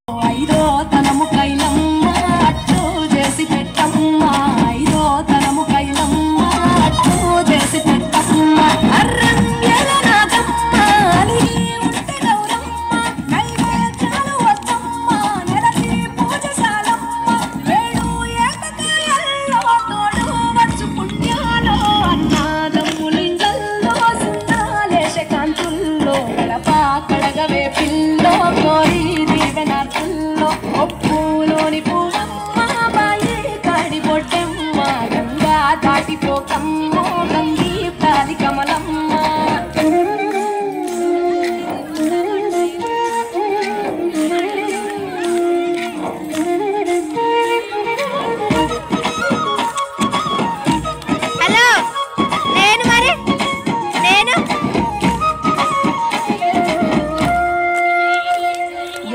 ఐదో తనము కైలమ్మ అట్టు చేసి పెట్టమ్మ, ఐదో తనము కైలమ్మ అట్టు చేసి పెట్టమ్మ. అర్రంగేల నాగమ్మ అలిగి ఉంటే గౌరమ్మ, నైవేద్యాలు వచ్చమ్మ నెలకి పూజశాలమ్మ. ఏడు ఏటకాయల్లో తోడు వచ్చు పుణ్యాలో, అన్నాదమ్ములింగల్లో సున్నాలేశ కాంతుల్లో, గడప కడగవే పిల్లో కోరి దీవెనార్తుల్లో. ఒప్పులోని పువ్వమ్మ బాయి కాడి బొడ్డెమ్మ, గంగా దాటిపోకమ్మ గంగీ ప్రాది కమలమ్మ. హలో నేను మరి నేను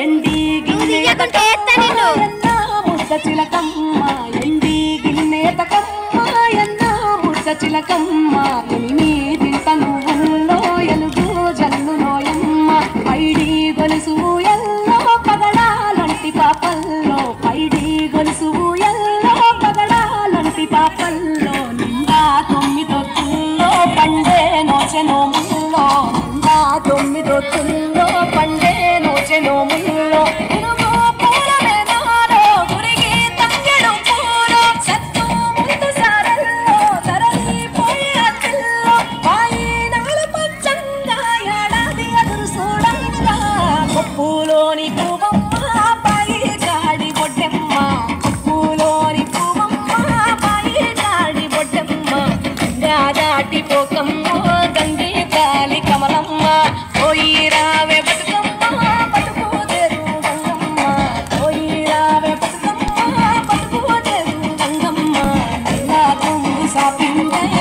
ఎండి దిగకుంటే ఎత్తా నిన్ను. ముద్ద చిలకమ్మ, ఎండి గిన్నెతకమ్మ ఎన్న ముద్ద చిలకమ్మ. ఎనిమిదింత నువ్వుల్లో ఎలుగు జల్లు నోయమ్మ, పైడి గొలుసు ఎల్లో పగడాలంటి పాపల్లో, పైడి గొలుసు ఎల్లో పగడాలంటి పాపల్లో. నిండా తొమ్మిదొత్తుల్లో పండే నోచె నోముల్లో, నిండా తొమ్మిదొత్తుల్లో పండే నోచె నోముల్లో. పూలోని పువ్వమ్మ బాయి కాడి బొడ్డెమ్మ, పూలోని పువ్వమ్మ బాయి కాడి బొడ్డెమ్మ. దాటిపోకమ్మ గంగి కాలి కమలమ్మ, పోయి రావే బతుకమ్మ బతుకు తెరు గంగమ్మ, పోయి రావే బతుకమ్మ బతుకు తెరు గంగమ్మ. ఇలా తుమ్మి సాపిందయ్య